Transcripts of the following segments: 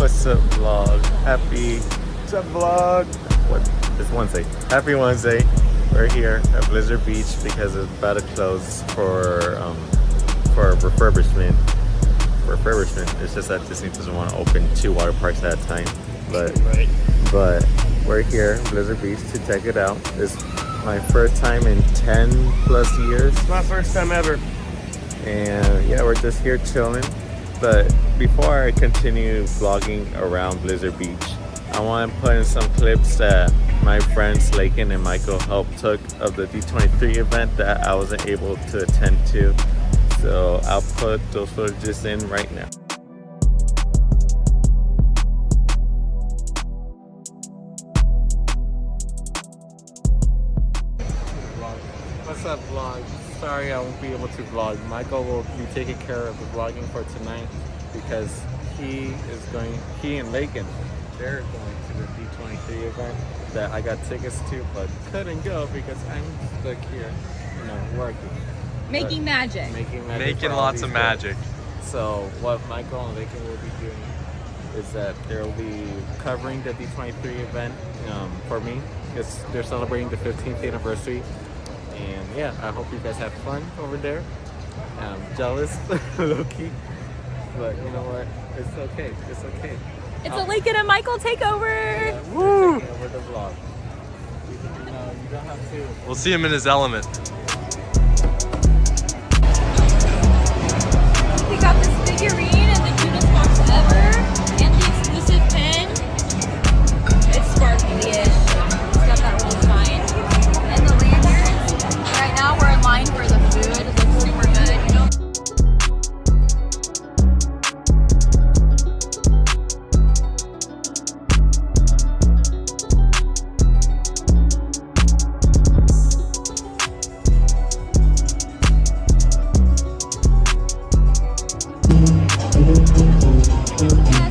What's up, vlog? What's up, vlog? What? It's Wednesday. Happy Wednesday. We're here at Blizzard Beach because it's about to close for refurbishment. It's just that Disney doesn't want to open 2 water parks at a time. But we're here at Blizzard Beach to check it out. It's my first time in 10 plus years. My first time ever. And yeah, we're just here chilling. But before I continue vlogging around Blizzard Beach, I want to put in some clips that my friends Lakyn and Michael helped took of the D23 event that I wasn't able to attend to. So I'll put those footages in right now. What's up, vlog? Sorry I won't be able to vlog. Michael will be taking care of the vlogging for tonight because he and Lakyn, they're going to the D23 event that I got tickets to but couldn't go because I'm stuck here, working. Making magic. Making lots of magic. So what Michael and Lakyn will be doing is that they'll be covering the D23 event for me because they're celebrating the 15th anniversary. And yeah, I hope you guys have fun over there. I'm jealous, low-key, but you know what? It's okay. It's okay. It's a Lakyn and Michael takeover. Yeah, we're taking over the vlog. You don't have to. We'll see him in his element. We got this figurine and the cutest box ever, and the exclusive pin. It's sparkly-ish. It's got that little sign. And the lanterns. Right now we're in line for the food. It looks super good,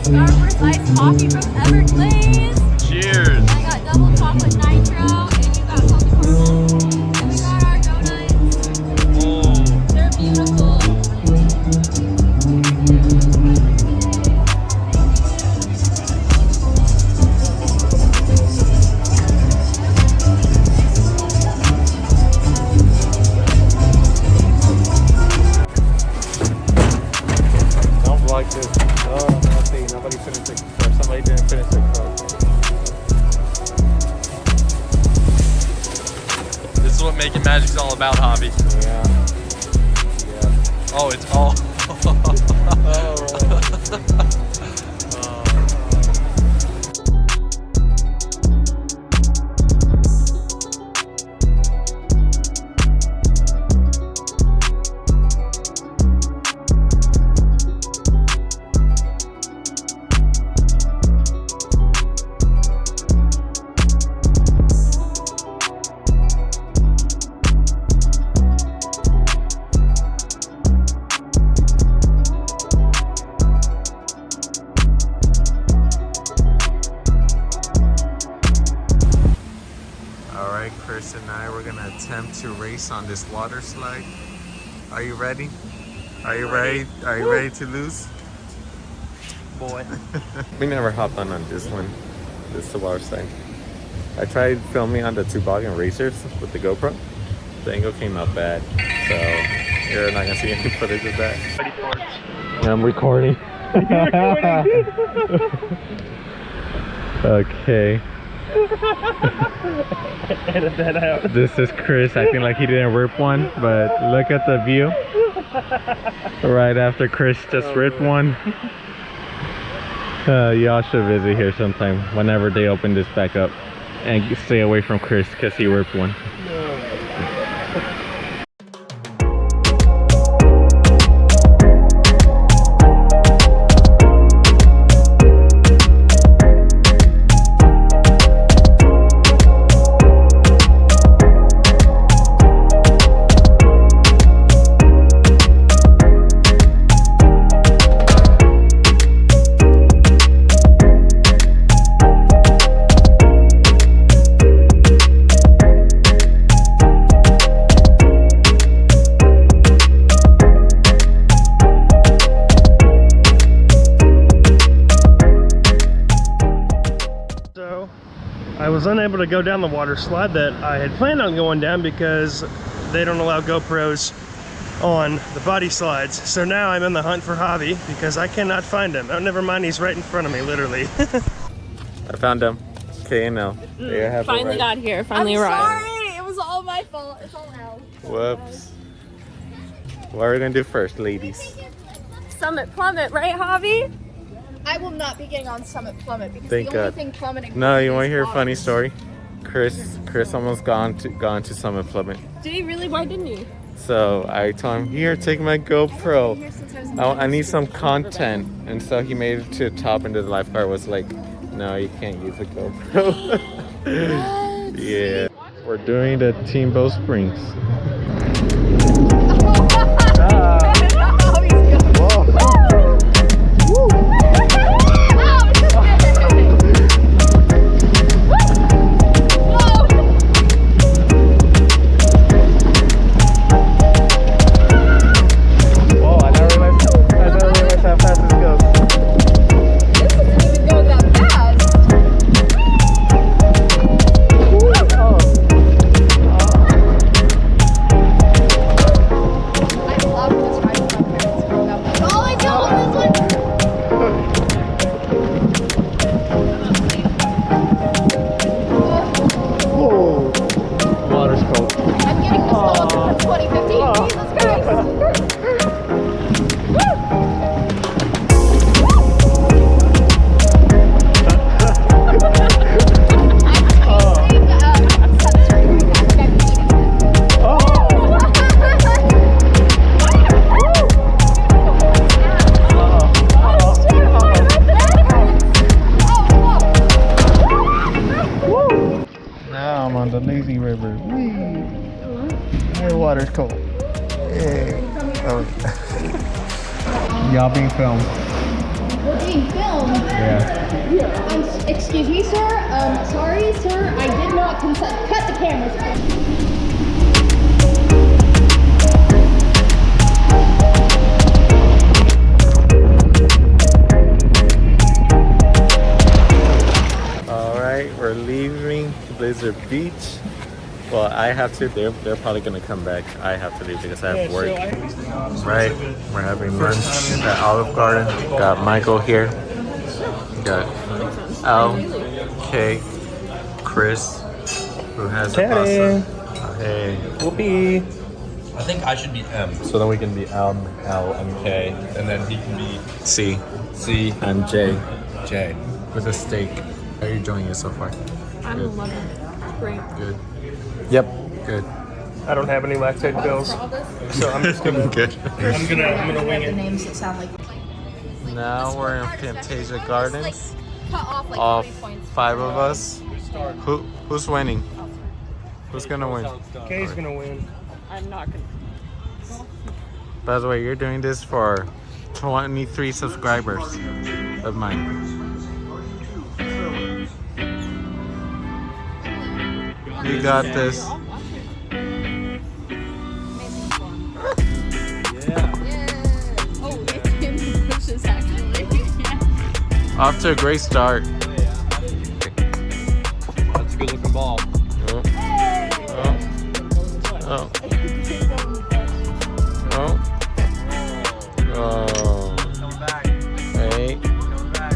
Starburst iced coffee from Everglades. Cheers. And I got double chocolate nitro, and you got salted caramel. And we got our donuts. Oh. They're beautiful. Don't vlog this. Oh, let's see. Nobody finished it. Or somebody didn't finish it. This is what making magic's all about, Javi. Yeah. Oh, it's all. Alright, Chris and I, we're gonna attempt to race on this water slide. Are you ready? Are you ready to lose? Boy. We never hopped on this one. This is the water slide. I tried filming on the toboggan racers with the GoPro. The angle came out bad, so you're not gonna see any footage of that. I'm recording. Okay. Edit that out. This is Chris acting like he didn't rip one, but look at the view. Right after Chris just ripped one. Y'all should visit here sometime whenever they open this back up and stay away from Chris because he ripped one. I was unable to go down the water slide that I had planned on going down because they don't allow GoPros on the body slides. So now I'm in the hunt for Javi because I cannot find him. Oh, never mind, he's right in front of me, literally. I found him. K&L. They have Finally got here. Finally arrived. Sorry, it was all my fault. It's all L. Whoops. What are we gonna do first, ladies? Summit Plummet, right, Javi? I will not be getting on Summit Plummet because Thank the only God. thing plummeting. No, you is want to hear a water. funny story? Chris almost gone to Summit Plummet. Did he really? Why didn't he? So I told him, here, take my GoPro. Here since I was in I need some content. And so he made it to the top, and the lifeguard was like, no, you can't use a GoPro. Yeah. We're doing the Teambo Springs. The lazy river. Your water's cold. Hey. Oh. Y'all being filmed. We're being filmed. Yeah. Excuse me, sir. Sorry, sir. I did not consent. Cut the cameras. Alright, we're leaving Blizzard Beach. Well, I have to. They're probably gonna come back. I have to leave because I have work. Right, we're having lunch at Olive Garden. Got Michael here. Got L, K, Chris, who has the pasta. Hey, Whoopee. I think I should be M, so then we can be M, L, and K, and then he can be C, C, and J J. with a steak. How are you enjoying it so far? I'm loving it. Great. Good. Yep. Good. I don't have any lactate pills, so I'm just gonna. Good. I'm gonna wing The it. names that sound like. Now we're in Fantasia Gardens. Cut off like All 20 points. 5 of us. Who's winning? Who's gonna win? Kay's gonna win. I'm not gonna. By the way, you're doing this for 23 subscribers of mine. You got this. Oh, it's in the bushes actually. Off to a great start. That's a good looking ball. Oh. Oh. Oh. Coming back. Hey. Coming back.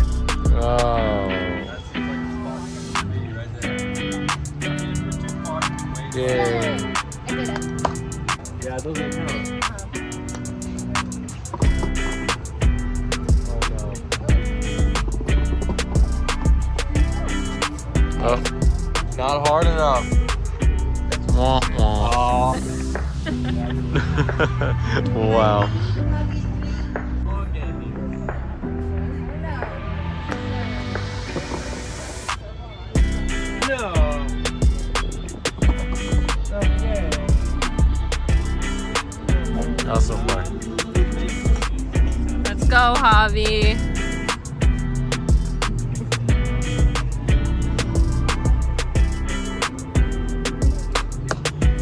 Oh. That seems like the spot to be right there. I mean, if we're too far away. Yeah. I did it. Yeah, those are count. Oh. Not hard enough. Wah, wah. Oh. Wow. No. Okay. That was so far. Let's go, Javi.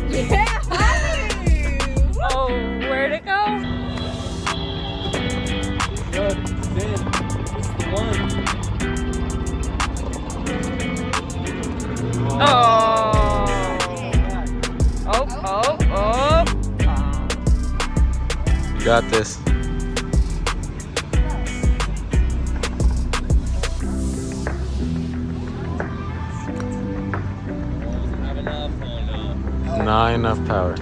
Yeah! Oh, where'd it go? got this. Have enough. Oh no. Not enough power.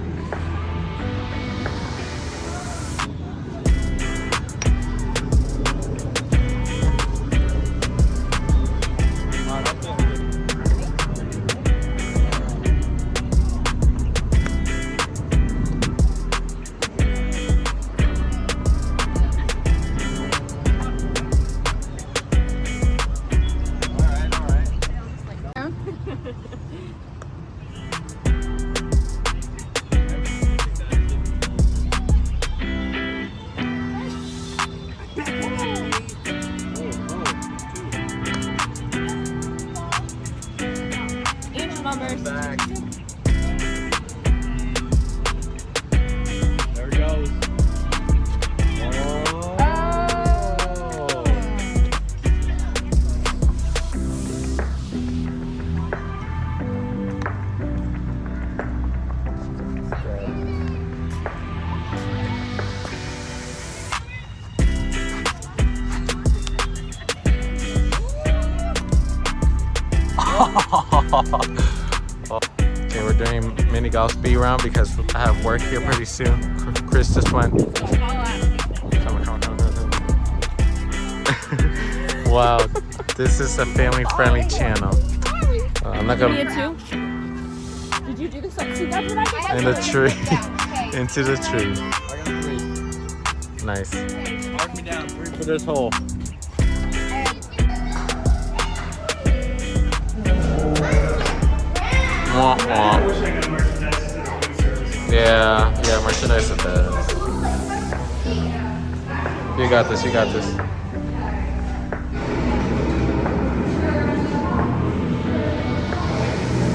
Angel numbers. Back. There it goes. Okay, we're doing mini golf speed round because I have work here pretty soon. Chris just went. Come on. Wow, this is a family-friendly channel. I'm not gonna. Did you do this? See, that's what I did. In the tree, into the tree. I got 3. Nice. Mark me down. 3 for this hole. Wah, wah. I wish I could merchandise to the food service. Yeah, merchandise it does. You got this.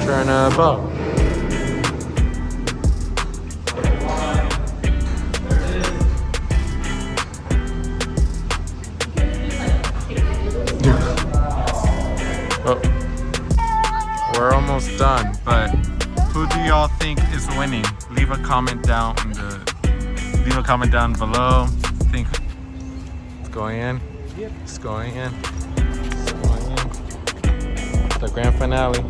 Turnabout. Oh. We're almost done, but who do y'all think is winning? Leave a comment down below. Think it's going in. Yep. It's going in. It's going in. The grand finale.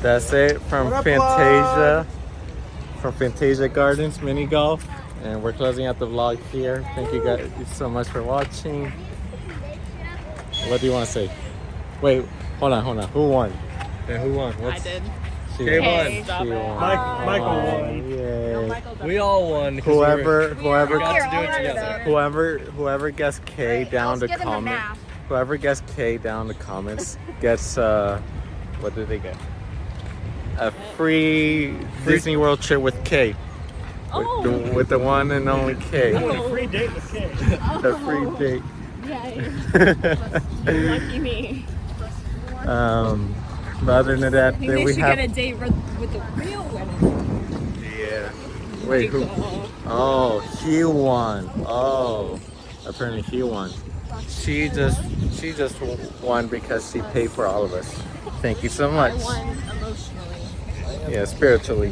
That's it from Fantasia. From Fantasia Gardens Mini Golf. And we're closing out the vlog here. Thank you guys so much for watching. What do you want to say? Wait, hold on. Who won? Yeah, who won? I did. She K won. won. She Stop it. won. Michael won. Yay. We all won. 'cause Whoever we got to do it Here, together. whoever guessed K down the comment. Whoever guessed K down the comments gets what did they get? A free Disney World trip with K. With the one and only K. A free date with Kay. A free date. Lucky me. But other than that, I think then they we should have. get a date with the real winner. Yeah. Wait, who? Oh, he won. Oh, apparently he won. She just won because she paid for all of us. Thank you so much. I won emotionally. Yeah, spiritually,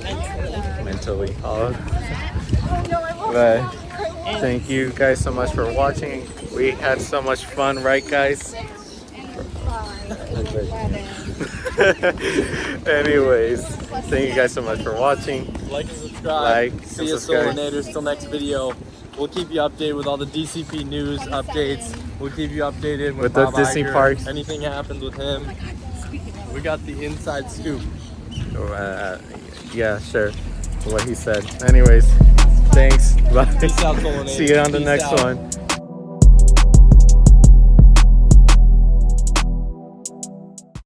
mentally, all. Oh no, I won. But thank you guys so much for watching. We had so much fun, right, guys? Anyways, thank you guys so much for watching. Like and subscribe. Like, See you, subscribe. Solinators. Till next video. We'll keep you updated with all the DCP news updates. We'll keep you updated With the Bob Disney Iger. parks. Anything happens with him, we got the inside scoop. Yeah, sure. What he said. Anyways, thanks. Bye. Peace out, Solinators. See you on the Peace next out. one.